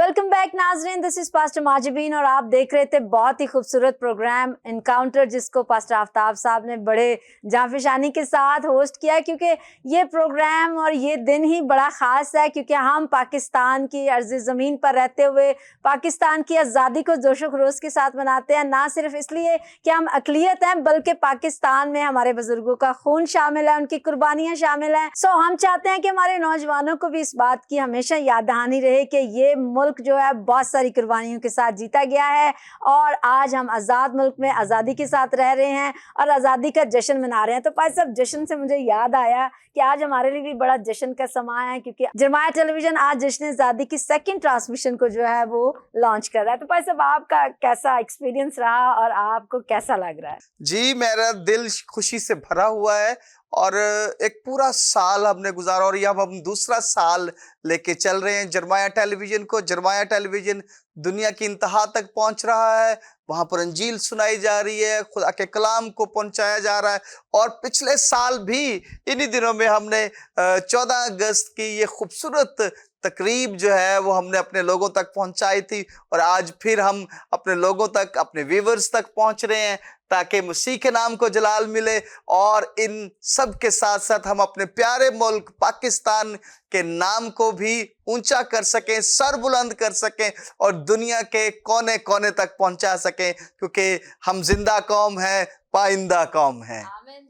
Welcome back नाजरीन, this is pastor माजिबीन और आप देख रहे थे बहुत ही खूबसूरत प्रोग्राम इनकाउंटर, जिसको पास्टर आफ्ताब साहब ने बड़े जांफशानी के साथ होस्ट किया, क्योंकि ये प्रोग्राम और ये दिन ही बड़ा ख़ास है, क्योंकि हम पाकिस्तान की अर्ज़ ज़मीन पर रहते हुए पाकिस्तान की आज़ादी को जोशो खरोश के साथ मनाते हैं। ना सिर्फ इसलिए कि हम अक़लियत हैं, बल्कि पाकिस्तान में हमारे बुज़ुर्गों का खून शामिल है, उनकी कुर्बानियाँ शामिल हैं। सो हम चाहते हैं कि हमारे नौजवानों को भी इस बात की हमेशा याद दहानी रहे कि ये मुल्क जो है बहुत सारी कुर्बानियों के साथ जीता गया है, और आज हम आज़ाद मुल्क में आज़ादी के साथ रह रहे हैं और आज़ादी का जश्न मना रहे हैं। तो भाई साहब, जश्न से मुझे याद आया कि आज हमारे लिए भी बड़ा जश्न का समय है, क्योंकि जरमाया टेलीविजन आज जश्न आज़ादी की सेकंड ट्रांसमिशन को जो है वो लॉन्च कर रहा है। तो भाई साहब, आपका कैसा एक्सपीरियंस रहा और आपको कैसा लग रहा है? जी, मेरा दिल खुशी से भरा हुआ है और एक पूरा साल हमने गुजारा और अब हम दूसरा साल लेके चल रहे हैं जरमाया टेलीविजन को। जरमाया टेलीविजन दुनिया की इंतहा तक पहुंच रहा है, वहां पर अंजील सुनाई जा रही है, खुदा के कलाम को पहुंचाया जा रहा है। और पिछले साल भी इन्हीं दिनों में हमने 14 अगस्त की ये खूबसूरत तकरीब जो है वो हमने अपने लोगों तक पहुंचाई थी, और आज फिर हम अपने लोगों तक, अपने व्यूवर्स तक पहुंच रहे हैं ताकि मसीह के नाम को जलाल मिले, और इन सब के साथ साथ हम अपने प्यारे मुल्क पाकिस्तान के नाम को भी ऊंचा कर सकें, सर बुलंद कर सकें और दुनिया के कोने कोने तक पहुंचा सकें, क्योंकि हम जिंदा कौम है, पाइंदा कौम है।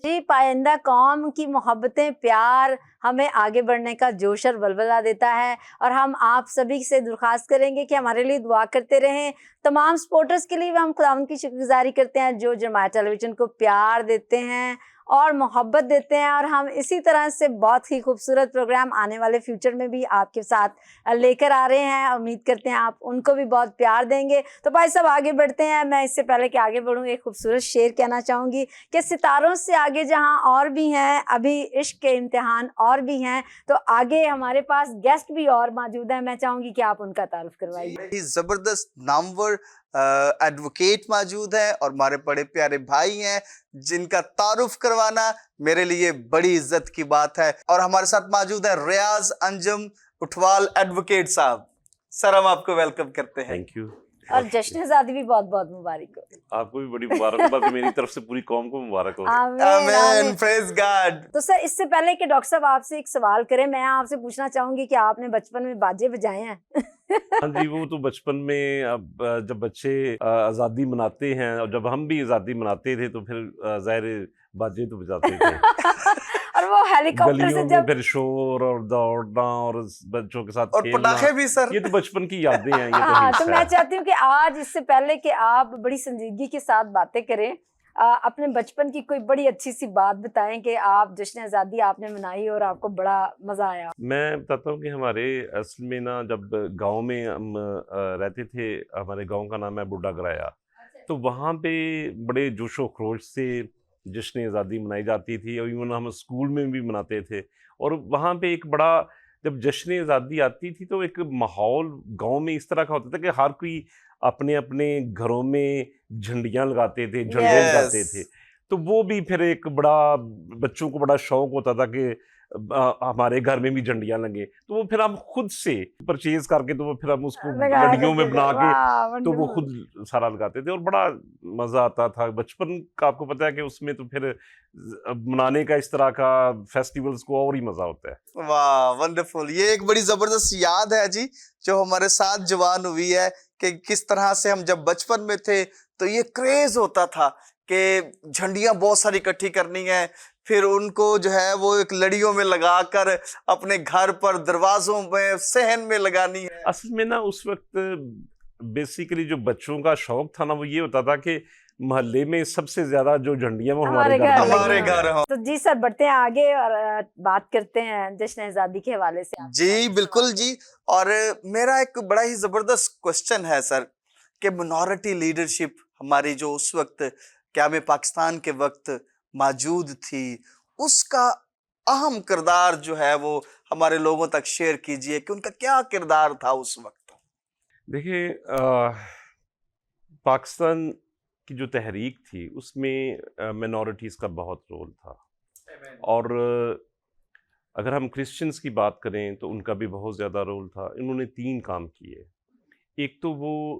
जी, पाइंदा कौम की मोहब्बतें, प्यार हमें आगे बढ़ने का जोश और बलबला देता है, और हम आप सभी से दरख्वास्त करेंगे कि हमारे लिए दुआ करते रहें। तमाम सपोर्टर्स के लिए भी हम खुदावंद की शुक्रगुजारी करते हैं जो जरमाया टेलीविजन को प्यार देते हैं और मोहब्बत देते हैं, और हम इसी तरह से बहुत ही खूबसूरत प्रोग्राम आने वाले फ्यूचर में भी आपके साथ लेकर आ रहे हैं। उम्मीद करते हैं आप उनको भी बहुत प्यार देंगे। तो भाई साहब, आगे बढ़ते हैं। मैं इससे पहले कि आगे बढ़ूँ, एक खूबसूरत शेर कहना चाहूँगी कि सितारों से आगे जहाँ और भी हैं, अभी इश्क के इम्तिहान और भी हैं, तो आगे हमारे पास गेस्ट भी और मौजूद हैं। मैं चाहूँगी कि आप उनका तारुफ करवाइए। जबरदस्त नामवर एडवोकेट मौजूद है और हमारे बड़े प्यारे भाई हैं जिनका तारुफ करवाना मेरे लिए बड़ी इज्जत की बात है। और हमारे साथ मौजूद है रियाज अंजुम उठवाल एडवोकेट साहब। सर, हम आपको वेलकम करते हैं। Thank you. और जश्न आज़ादी भी बहुत बहुत मुबारक हो। आपको भी बड़ी मुबारकबाद, मेरी तरफ से पूरी कौम को मुबारक हो। आमीन, प्रेज गॉड। तो सर, इससे पहले कि डॉक्टर साहब आपसे एक सवाल करें, मैं आपसे पूछना चाहूंगी कि आपने बचपन में बाजे बजाए हैं? हाँ जी, वो तो बचपन में, अब जब बच्चे आज़ादी मनाते हैं और जब हम भी आज़ादी मनाते थे तो फिर ज़ाहिर बाजे तो बजाते थे और वो हेलीकॉप्टर से जब फिर शोर और दौड़ना और बच्चों के साथ और पटाखे भी सर, ये तो बचपन की यादें हैं। ये हाँ, तो मैं चाहती हूँ कि आज, इससे पहले कि आप बड़ी संजीदगी के साथ बातें करें, अपने बचपन की कोई बड़ी अच्छी सी बात बताएं कि आप जश्न आज़ादी आपने मनाई और आपको बड़ा मज़ा आया। मैं बताता हूँ कि हमारे असल में ना, जब गांव में हम रहते थे, हमारे गांव का नाम है बुड्ढा गराया, तो वहाँ पे बड़े जोशो खरोश से जश्न आज़ादी मनाई जाती थी, और इवन हम स्कूल में भी मनाते थे। और वहाँ पे एक बड़ा, जब जश्न आज़ादी आती थी तो एक माहौल गांव में इस तरह का होता था कि हर कोई अपने अपने घरों में झंडियाँ लगाते थे, झंडे लगाते थे। तो वो भी फिर एक बड़ा, बच्चों को बड़ा शौक होता था कि हमारे घर में भी झंडियाँ लगे, तो वो फिर हम खुद से परचेज करके, तो वो फिर हम उसको लड़ियों में बना के, तो वो खुद सारा लगाते थे और बड़ा मज़ा आता था। बचपन का आपको पता है कि उसमें तो फिर मनाने का, इस तरह का फेस्टिवल्स को और ही मज़ा होता है। वाह, वंडरफुल। ये एक बड़ी जबरदस्त याद है जी जो हमारे साथ जवान हुई है कि किस तरह से हम जब बचपन में थे तो ये क्रेज होता था कि झंडियां बहुत सारी इकट्ठी करनी है, फिर उनको जो है वो एक लड़ियों में लगाकर अपने घर पर, दरवाजों में, सहन में लगानी है। असल में ना उस वक्त बेसिकली जो बच्चों का शौक था ना, वो ये होता था कि मोहल्ले में सबसे ज्यादा जो झंडियां वो हमारे घर हो। तो जी सर, बढ़ते हैं आगे और बात करते हैं जश्न आज़ादी के हवाले से। जी बिल्कुल जी। और मेरा एक बड़ा ही जबरदस्त क्वेश्चन है सर कि मिनॉरिटी लीडरशिप हमारी जो उस वक्त क्या में पाकिस्तान के वक्त मौजूद थी, उसका अहम किरदार जो है वो हमारे लोगों तक शेयर कीजिए कि उनका क्या किरदार था उस वक्त। देखिए, पाकिस्तान की जो तहरीक थी उसमें मिनॉरिटीज़ का बहुत रोल था, और अगर हम क्रिश्चियंस की बात करें तो उनका भी बहुत ज़्यादा रोल था। इन्होंने 3 काम किए। ایک تو وہ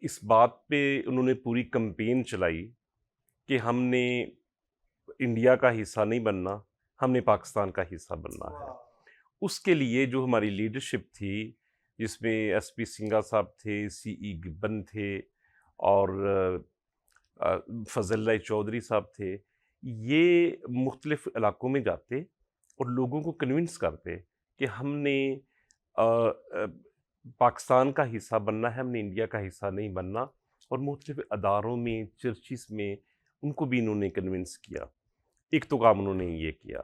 اس بات پہ انہوں نے پوری کمپین چلائی کہ ہم نے انڈیا کا حصہ نہیں بننا، ہم نے پاکستان کا حصہ بننا ہے۔ اس کے لیے جو ہماری لیڈرشپ تھی، جس میں ایس پی سنگھا صاحب تھے، سی ای گبن تھے اور فضل اللہ چودھری صاحب تھے، یہ مختلف علاقوں میں جاتے اور لوگوں کو کنونس کرتے کہ ہم نے پاکستان کا حصہ بننا ہے، ہم نے انڈیا کا حصہ نہیں بننا، اور مختلف اداروں میں، چرچز میں ان کو بھی انہوں نے کنونس کیا۔ ایک تو کام انہوں نے یہ کیا۔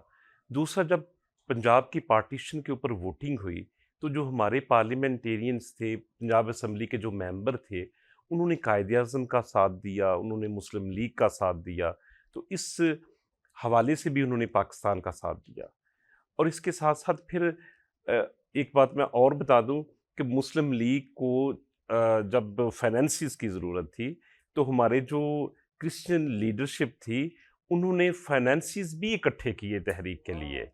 دوسرا، جب پنجاب کی پارٹیشن کے اوپر ووٹنگ ہوئی تو جو ہمارے پارلیمنٹیرینز تھے، پنجاب اسمبلی کے جو ممبر تھے، انہوں نے قائد اعظم کا ساتھ دیا، انہوں نے مسلم لیگ کا ساتھ دیا، تو اس حوالے سے بھی انہوں نے پاکستان کا ساتھ دیا۔ اور اس کے ساتھ ساتھ پھر ایک بات میں اور بتا دوں کہ مسلم لیگ کو جب فائنینسز کی ضرورت تھی تو ہمارے جو کرسچن لیڈرشپ تھی انہوں نے فائنینسز بھی اکٹھے کیے تحریک کے لیے۔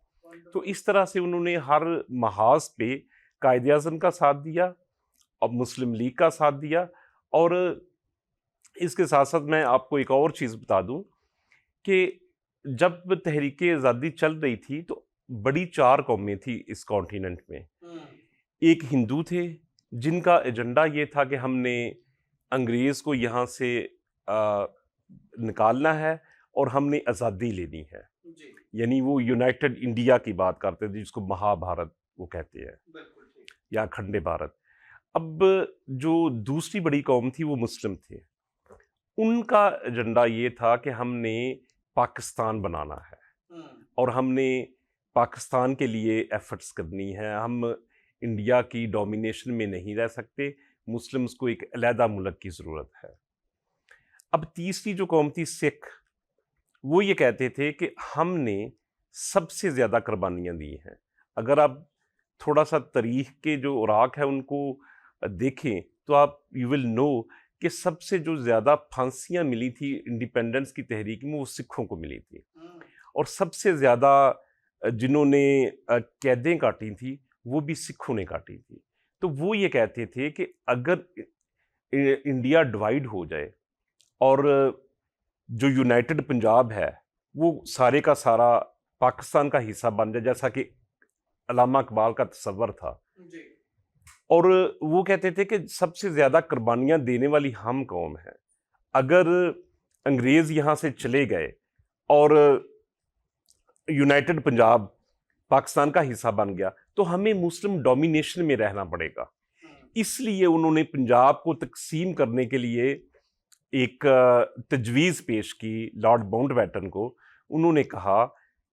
تو اس طرح سے انہوں نے ہر محاذ پہ قائد اعظم کا ساتھ دیا اور مسلم لیگ کا ساتھ دیا۔ اور اس کے ساتھ ساتھ میں آپ کو ایک اور چیز بتا دوں کہ جب تحریک آزادی چل رہی تھی تو بڑی 4 قومیں تھیں اس کانٹیننٹ میں۔ ایک ہندو تھے جن کا ایجنڈا یہ تھا کہ ہم نے انگریز کو یہاں سے نکالنا ہے اور ہم نے آزادی لینی ہے، یعنی وہ یونائٹڈ انڈیا کی بات کرتے تھے، جس کو مہا بھارت وہ کہتے ہیں یا اکھنڈ بھارت۔ اب جو دوسری بڑی قوم تھی وہ مسلم تھے، ان کا ایجنڈا یہ تھا کہ ہم نے پاکستان بنانا ہے اور ہم نے پاکستان کے لیے ایفرٹس کرنی ہے، ہم انڈیا کی ڈومینیشن میں نہیں رہ سکتے، مسلمز کو ایک علیحدہ ملک کی ضرورت ہے۔ اب تیسری جو قوم تھی سکھ، وہ یہ کہتے تھے کہ ہم نے سب سے زیادہ قربانیاں دی ہیں۔ اگر آپ تھوڑا سا تاریخ کے جو اوراق ہیں ان کو دیکھیں تو آپ یو ول نو کہ سب سے جو زیادہ پھانسیاں ملی تھی انڈیپینڈنس کی تحریک میں وہ سکھوں کو ملی تھی، اور سب سے زیادہ جنہوں نے قیدیں کاٹی تھیں وہ بھی سکھوں نے کاٹی تھی۔ تو وہ یہ کہتے تھے کہ اگر انڈیا ڈیوائیڈ ہو جائے اور جو یونائٹڈ پنجاب ہے وہ سارے کا سارا پاکستان کا حصہ بن جائے، جیسا کہ علامہ اقبال کا تصور تھا، اور وہ کہتے تھے کہ سب سے زیادہ قربانیاں دینے والی ہم قوم ہیں۔ اگر انگریز یہاں سے چلے گئے اور یونائٹڈ پنجاب پاکستان کا حصہ بن گیا تو ہمیں مسلم ڈومینیشن میں رہنا پڑے گا۔ اس لیے انہوں نے پنجاب کو تقسیم کرنے کے لیے ایک تجویز پیش کی لارڈ ماؤنٹ بیٹن کو۔ انہوں نے کہا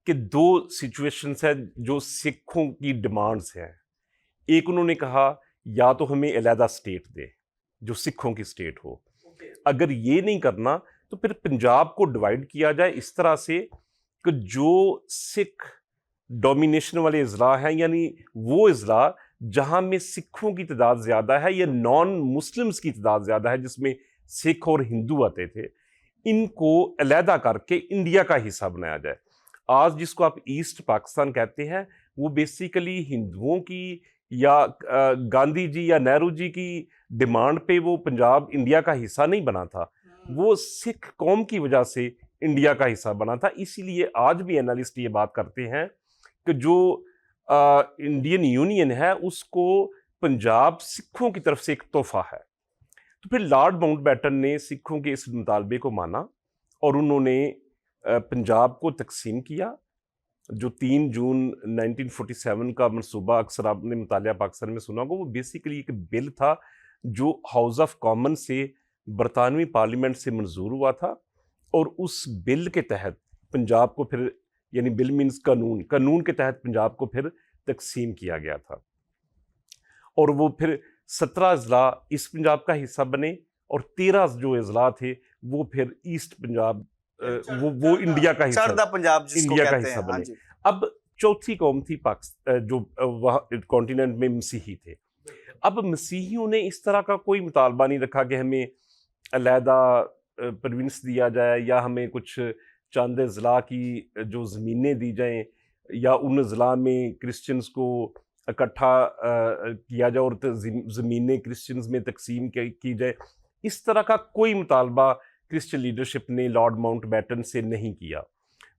کہ 2 سچویشنز ہیں جو سکھوں کی ڈیمانڈز ہیں۔ ایک انہوں نے کہا یا تو ہمیں علیحدہ اسٹیٹ دے جو سکھوں کی اسٹیٹ ہو، اگر یہ نہیں کرنا تو پھر پنجاب کو ڈیوائیڈ کیا جائے اس طرح سے کہ جو سکھ ڈومینیشن والے اضلاع ہیں، یعنی وہ اضلاع جہاں میں سکھوں کی تعداد زیادہ ہے یا نان مسلمز کی تعداد زیادہ ہے، جس میں سکھ اور ہندو آتے تھے، ان کو علیحدہ کر کے انڈیا کا حصہ بنایا جائے۔ آج جس کو آپ ایسٹ پاکستان کہتے ہیں وہ بیسیکلی ہندوؤں کی یا گاندھی جی یا نہرو جی کی ڈیمانڈ پہ وہ پنجاب انڈیا کا حصہ نہیں بنا تھا، وہ سکھ قوم کی وجہ سے انڈیا کا حصہ بنا تھا۔ اسی لیے آج بھی انالسٹ یہ بات کرتے ہیں کہ جو انڈین یونین ہے اس کو پنجاب سکھوں کی طرف سے ایک تحفہ ہے۔ تو پھر لارڈ ماؤنٹ بیٹن نے سکھوں کے اس مطالبے کو مانا اور انہوں نے پنجاب کو تقسیم کیا۔ جو 3 جون 1947 کا منصوبہ اکثر آپ نے مطالعہ پاکستان میں سنا ہوگا، وہ بیسیکلی ایک بل تھا جو ہاؤس آف کامن سے برطانوی پارلیمنٹ سے منظور ہوا تھا، اور اس بل کے تحت پنجاب کو پھر، یعنی بل مینز قانون کے تحت پنجاب کو پھر تقسیم کیا گیا تھا، اور وہ پھر 17 اضلاع اس پنجاب کا حصہ بنے اور 13 جو اضلاع تھے وہ پھر ایسٹ پنجاب وہ انڈیا کا حصہ، چردہ پنجاب جس کو انڈیا کا کہتے حصہ ہیں۔ ہاں بنے۔ جی۔ اب چوتھی قوم تھی جو وہاں کانٹیننٹ میں مسیحی تھے۔ اب مسیحیوں نے اس طرح کا کوئی مطالبہ نہیں رکھا کہ ہمیں علیحدہ پروونس دیا جائے یا ہمیں کچھ چند اضلاع کی جو زمینیں دی جائیں یا ان اضلاع میں کرسچنز کو इकट्ठा किया जाए और ज़मीनें क्रिश्चियंस में तकसीम की जाए, इस तरह का कोई मुतालबा क्रिश्चियन लीडरशिप ने लॉर्ड माउंटबेटन से नहीं किया,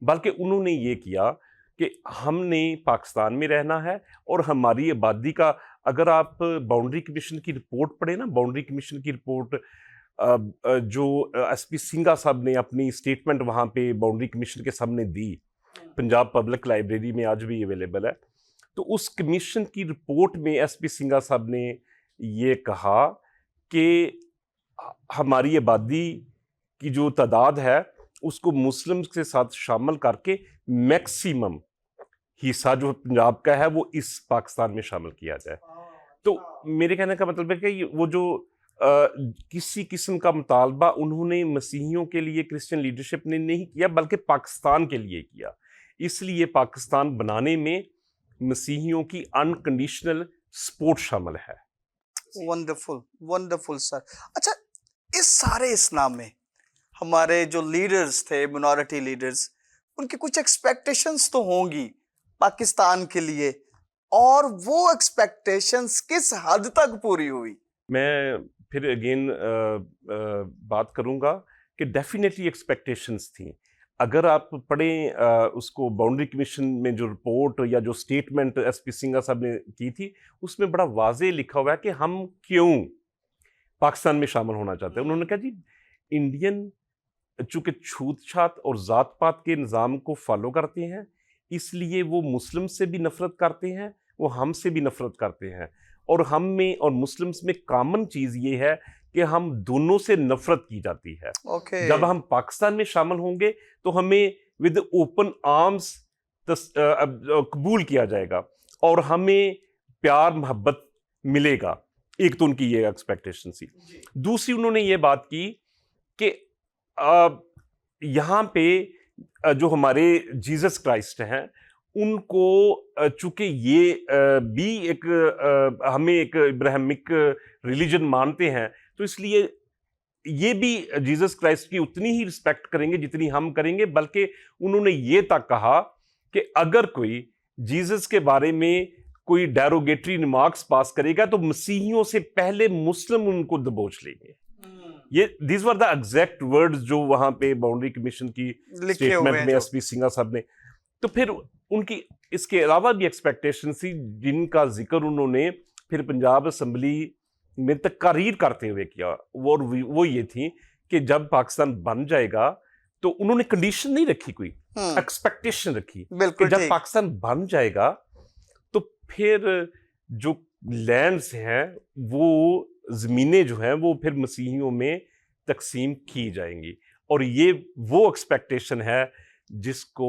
बल्कि उन्होंने ये किया कि हमने पाकिस्तान में रहना है और हमारी आबादी का, अगर आप बाउंड्री कमीशन की रिपोर्ट पढ़े ना, बाउंड्री कमीशन की रिपोर्ट जो एसपी सिंघा साहब ने अपनी स्टेटमेंट वहाँ पे बाउंड्री कमीशन के सामने दी, पंजाब पब्लिक लाइब्रेरी में आज भी अवेलेबल है, तो उस कमीशन की रिपोर्ट में एसपी सिंघा साहब ने ये कहा कि हमारी आबादी की जो तादाद है उसको मुस्लिम के साथ शामिल करके मैक्सिमम हिस्सा जो पंजाब का है वो इस पाकिस्तान में शामिल किया जाए। तो मेरे कहने का मतलब है कि वो जो किसी किस्म का मुतालबा उन्होंने मसीहियों के लिए क्रिश्चियन लीडरशिप ने नहीं किया, बल्कि पाकिस्तान के लिए किया। इसलिए पाकिस्तान बनाने में मसीहियों की अनकंडीशनल सपोर्ट शामिल है। Wonderful wonderful sir. अच्छा, इस सारे इस्लाम में हमारे जो लीडर्स थे, मिनॉरिटी लीडर्स, उनकी कुछ एक्सपेक्टेशंस तो होंगी पाकिस्तान के लिए, और वो एक्सपेक्टेशंस किस हद तक पूरी हुई? मैं फिर अगेन बात करूंगा कि डेफिनेटली एक्सपेक्टेशंस थी। अगर आप पढ़ें उसको बाउंड्री कमीशन में जो रिपोर्ट या जो स्टेटमेंट एसपी सिंघा साहब ने की थी, उसमें बड़ा वाज़ेह लिखा हुआ है कि हम क्यों पाकिस्तान में शामिल होना चाहते हैं। उन्होंने कहा जी, इंडियन चूँकि छूत छात और ज़ात पात के निज़ाम को फॉलो करते हैं, इसलिए वो मुस्लिम से भी नफ़रत करते हैं, वो हमसे भी नफ़रत करते हैं, और हम में और मुस्लिम्स में कॉमन चीज़ ये है कि हम दोनों से नफ़रत की जाती है। जब हम पाकिस्तान में शामिल होंगे तो हमें विद ओपन आर्म्स कबूल किया जाएगा और हमें प्यार मोहब्बत मिलेगा। एक तो उनकी ये एक्सपेक्टेशन थी। दूसरी उन्होंने ये बात की कि यहाँ पे जो हमारे जीसस क्राइस्ट हैं, उनको चूंकि ये भी एक हमें एक इब्राहिमिक रिलीजन मानते हैं, तो इसलिए ये भी जीसस क्राइस्ट की उतनी ही रिस्पेक्ट करेंगे जितनी हम करेंगे। बल्कि उन्होंने ये तक कहा कि अगर कोई जीसस के बारे में कोई डेरोगेटरी रिमार्क्स पास करेगा तो मसीहियों से पहले मुस्लिम उनको दबोच लेंगे। ये this were the exact words जो वहां पे बाउंड्री कमीशन की स्टेटमेंट में एसपी सिंघा साहब ने। तो फिर उनकी इसके अलावा भी एक्सपेक्टेशन थी जिनका जिक्र उन्होंने फिर पंजाब असेंबली में तकरीर करते हुए किया, वो ये थी कि जब पाकिस्तान बन जाएगा, तो उन्होंने कंडीशन नहीं रखी, कोई एक्सपेक्टेशन रखी कि जब पाकिस्तान बन जाएगा तो फिर जो लैंड्स हैं, वो जमीनें जो हैं, वो फिर मसीहियों में तकसीम की जाएंगी। और ये वो एक्सपेक्टेशन है जिसको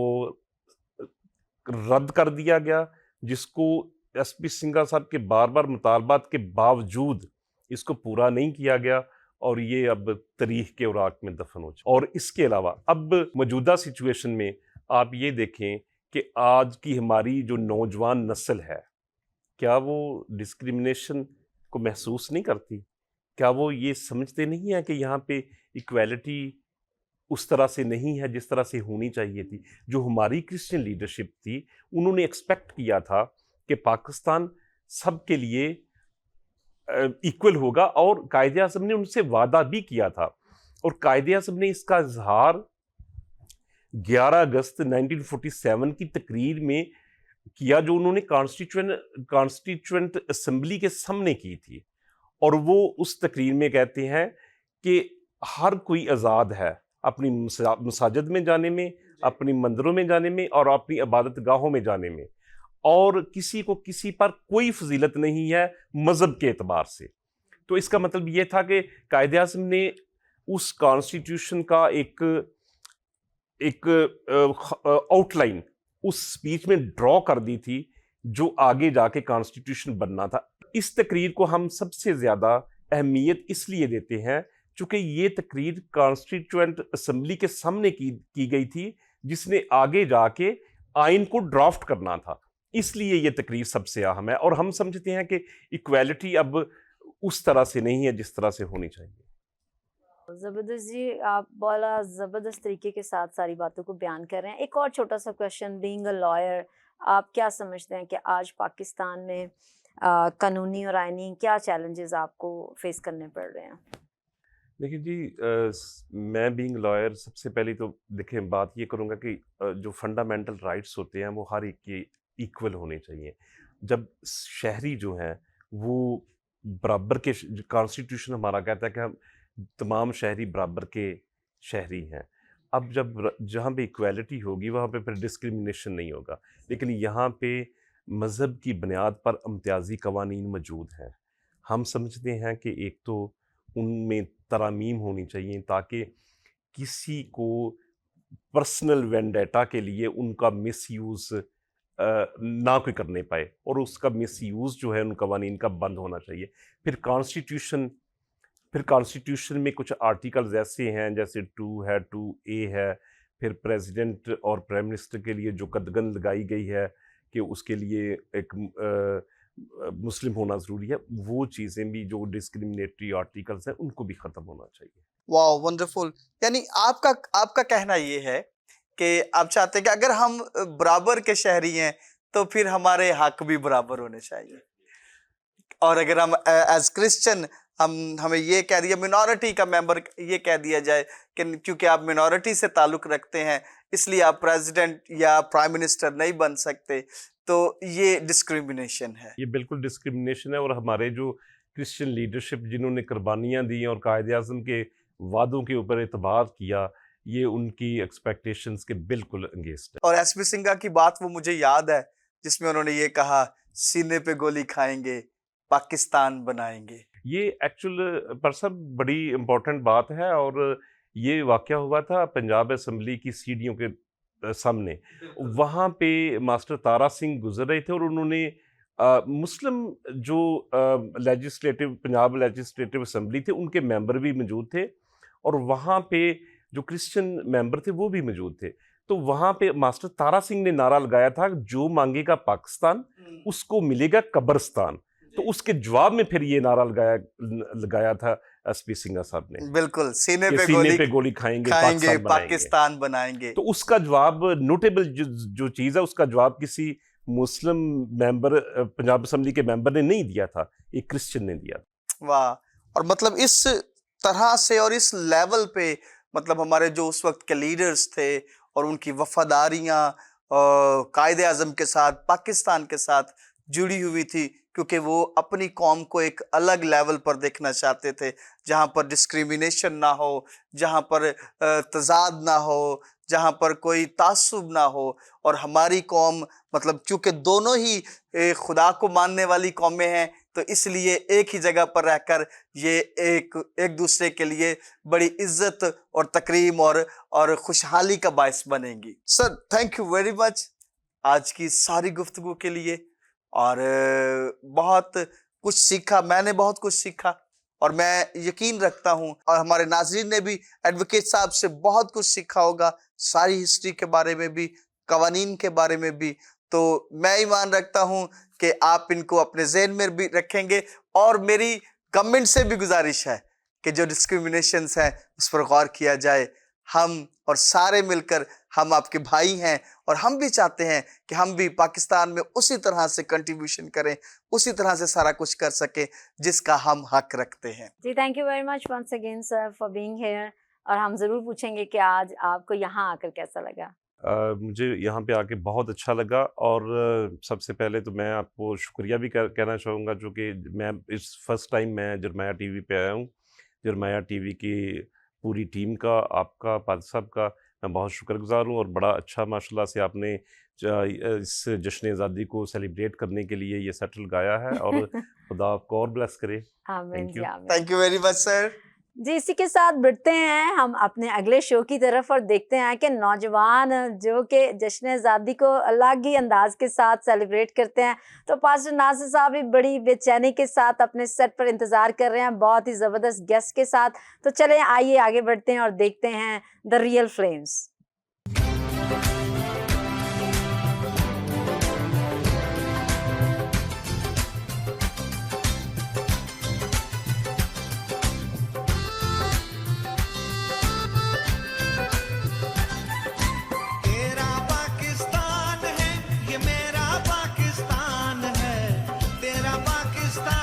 रद्द कर दिया गया, जिसको एसपी सिंघा साहब के बार बार मुतालबात के बावजूद इसको पूरा नहीं किया गया, और ये अब तारीख के औराक में दफन हो चुका। और इसके अलावा अब मौजूदा सिचुएशन में आप ये देखें कि आज की हमारी जो नौजवान नस्ल है, क्या वो डिस्क्रिमिनेशन को महसूस नहीं करती? क्या वो ये समझते नहीं है कि यहाँ पे इक्वालिटी उस तरह से नहीं है जिस तरह से होनी चाहिए थी? जो हमारी क्रिश्चियन लीडरशिप थी, उन्होंने एक्सपेक्ट किया था कि पाकिस्तान सबके लिए इक्वल होगा, और कायदे-ए-आज़म ने उनसे वादा भी किया था, और कायदे-ए-आज़म ने इसका इजहार 11 अगस्त 1947 की तकरीर में किया, जो उन्होंने कॉन्स्टिट्यूएंट असेंबली के सामने की थी। और वो उस तकरीर में कहते हैं कि हर कोई आज़ाद है अपनी मसाजिद में जाने में, अपनी मंदिरों में जाने में, और अपनी इबादत गाहों में जाने में, और किसी को किसी पर कोई फजीलत नहीं है मज़हब के एतबार से। तो इसका मतलब ये था कि कायदे-ए-आज़म ने उस कॉन्स्टिट्यूशन का एक आउटलाइन उस स्पीच में ड्रॉ कर दी थी, जो आगे जाके कॉन्स्टिट्यूशन बनना था। इस तकरीर को हम सबसे ज़्यादा अहमियत इसलिए देते हैं चूँकि ये तकरीर कॉन्स्टिट्यूएंट असेंबली के सामने की गई थी, जिसने आगे जाके आइन को ड्राफ्ट करना था। इसलिए ये तकरीर सबसे अहम है, और हम समझते हैं कि इक्वालिटी अब उस तरह से नहीं है जिस तरह से होनी चाहिए। जबरदस्त जी, आप बड़ा ज़बरदस्त तरीके के साथ सारी बातों को बयान कर रहे हैं। एक और छोटा सा क्वेश्चन, बीइंग अ लॉयर, آپ کیا سمجھتے ہیں کہ آج پاکستان میں قانونی اور آئینی کیا چیلنجز آپ کو فیس کرنے پڑ رہے ہیں؟ دیکھیں جی، میں بینگ لائر سب سے پہلی تو دیکھیں بات یہ کروں گا کہ جو فنڈامنٹل رائٹس ہوتے ہیں وہ ہر ایک کے ایکول ہونے چاہیے. جب شہری جو ہیں وہ برابر کے، کانسٹیٹیوشن ہمارا کہتا ہے کہ ہم تمام شہری برابر کے شہری ہیں. اب جہاں پہ ایکویلٹی ہوگی وہاں پہ پھر ڈسکریمنیشن نہیں ہوگا، لیکن یہاں پہ مذہب کی بنیاد پر امتیازی قوانین موجود ہیں. ہم سمجھتے ہیں کہ ایک تو ان میں ترامیم ہونی چاہیے تاکہ کسی کو پرسنل وینڈیٹا کے لیے ان کا مس یوز نہ کوئی کرنے پائے، اور اس کا مس یوز جو ہے ان قوانین کا بند ہونا چاہیے. پھر کانسٹیٹیوشن میں کچھ آرٹیکلز ایسے ہیں جیسے 2 ہے، 2A ہے، پھر پریزیڈنٹ اور پرائم منسٹر کے لیے جو قدغن لگائی گئی ہے کہ اس کے لیے ایک مسلم ہونا ضروری ہے، وہ چیزیں بھی جو ڈسکریمنیٹری آرٹیکلز ہیں ان کو بھی ختم ہونا چاہیے. واو ونڈرفل. یعنی آپ کا کہنا یہ ہے کہ آپ چاہتے ہیں کہ اگر ہم برابر کے شہری ہیں تو پھر ہمارے حق بھی برابر ہونے چاہیے، اور اگر ہم ایز کرسچن ہمیں یہ کہہ دیا، منورٹی کا ممبر یہ کہہ دیا جائے کہ کیونکہ آپ منورٹی سے تعلق رکھتے ہیں اس لیے آپ پریزیڈنٹ یا پرائم منسٹر نہیں بن سکتے، تو یہ ڈسکریمنیشن ہے. یہ بالکل ڈسکریمنیشن ہے. اور ہمارے جو کرسچن لیڈرشپ جنہوں نے قربانیاں دی اور قائد اعظم کے وعدوں کے اوپر اعتبار کیا، یہ ان کی ایکسپیکٹیشنز کے بالکل انگیسٹ ہے. اور ایس پی سنگھا کی بات وہ مجھے یاد ہے جس میں انہوں نے یہ کہا، سینے پہ گولی کھائیں گے پاکستان بنائیں گے. یہ ایکچوئل پرسب بڑی امپورٹنٹ بات ہے، اور یہ واقعہ ہوا تھا پنجاب اسمبلی کی سیڑھیوں کے سامنے. وہاں پہ ماسٹر تارا سنگھ گزر رہے تھے اور انہوں نے مسلم جو لیجسلیٹو پنجاب لیجسلیٹو اسمبلی تھے ان کے ممبر بھی موجود تھے، اور وہاں پہ جو کرسچن ممبر تھے وہ بھی موجود تھے. تو وہاں پہ ماسٹر تارا سنگھ نے نعرہ لگایا تھا جو مانگے گا پاکستان اس کو ملے گا قبرستان. تو اس کے جواب میں پھر یہ نعرہ لگایا تھا ایس پی سنگھا صاحب نے، بالکل سینے پہ گولی کھائیں گے پاکستان بنائیں گے. تو اس کا جواب نوٹیبل جو چیز ہے اس کا جواب کسی مسلم ممبر پنجاب اسمبلی کے ممبر نے نہیں دیا تھا، ایک کرسچن نے دیا تھا. واہ. اور مطلب اس طرح سے اور اس لیول پہ مطلب ہمارے جو اس وقت کے لیڈرز تھے اور ان کی وفاداریاں قائد اعظم کے ساتھ، پاکستان کے ساتھ جڑی ہوئی تھی، کیونکہ وہ اپنی قوم کو ایک الگ لیول پر دیکھنا چاہتے تھے جہاں پر ڈسکریمنیشن نہ ہو، جہاں پر تضاد نہ ہو، جہاں پر کوئی تعصب نہ ہو. اور ہماری قوم مطلب چونکہ دونوں ہی خدا کو ماننے والی قومیں ہیں تو اس لیے ایک ہی جگہ پر رہ کر یہ ایک دوسرے کے لیے بڑی عزت اور تکریم اور خوشحالی کا باعث بنیں گی. سر تھینک یو ویری مچ آج کی ساری گفتگو کے لیے، اور بہت کچھ سیکھا، میں نے بہت کچھ سیکھا، اور میں یقین رکھتا ہوں اور ہمارے ناظرین نے بھی ایڈوکیٹ صاحب سے بہت کچھ سیکھا ہوگا، ساری ہسٹری کے بارے میں بھی، قوانین کے بارے میں بھی. تو میں ایمان رکھتا ہوں کہ آپ ان کو اپنے ذہن میں بھی رکھیں گے، اور میری گورنمنٹ سے بھی گزارش ہے کہ جو ڈسکریمنیشنز ہیں اس پر غور کیا جائے. ہم اور سارے مل کر، ہم آپ کے بھائی ہیں اور ہم بھی چاہتے ہیں کہ ہم بھی پاکستان میں اسی طرح سے کنٹریبیوشن کریں، اسی طرح سے سارا کچھ کر سکیں جس کا ہم حق رکھتے ہیں. جی thank you very much once again sir for being here. اور ہم ضرور پوچھیں گے کہ آج آپ کو یہاں آ کر کیسا لگا؟ مجھے یہاں پہ آ کے بہت اچھا لگا، اور سب سے پہلے تو میں آپ کو شکریہ بھی کہنا چاہوں گا، جو کہ میں اس فرسٹ ٹائم میں جرمایہ ٹی وی پہ آیا ہوں. جرمایہ ٹی وی کی پوری ٹیم کا، آپ کا، پادری صاحب کا میں بہت شکر گزار ہوں، اور بڑا اچھا ماشاء اللہ سے آپ نے اس جشن آزادی کو سیلیبریٹ کرنے کے لیے یہ سیٹ لگایا ہے، اور خدا آپ کو اور بلیس کرے. آمین جی آمین. تھینک یو ویری مچ سر. جی اسی کے ساتھ بڑھتے ہیں ہم اپنے اگلے شو کی طرف اور دیکھتے ہیں کہ نوجوان جو کہ جشن آزادی کو الگ ہی انداز کے ساتھ سیلیبریٹ کرتے ہیں. تو پاسٹر ناصر صاحب بھی بڑی بے چینی کے ساتھ اپنے سیٹ پر انتظار کر رہے ہیں بہت ہی زبردست گیسٹ کے ساتھ. تو چلیں آئیے آگے بڑھتے ہیں اور دیکھتے ہیں دا ریئل فلیمز. میرا پاکستان ہے، یہ میرا पाकिस्तान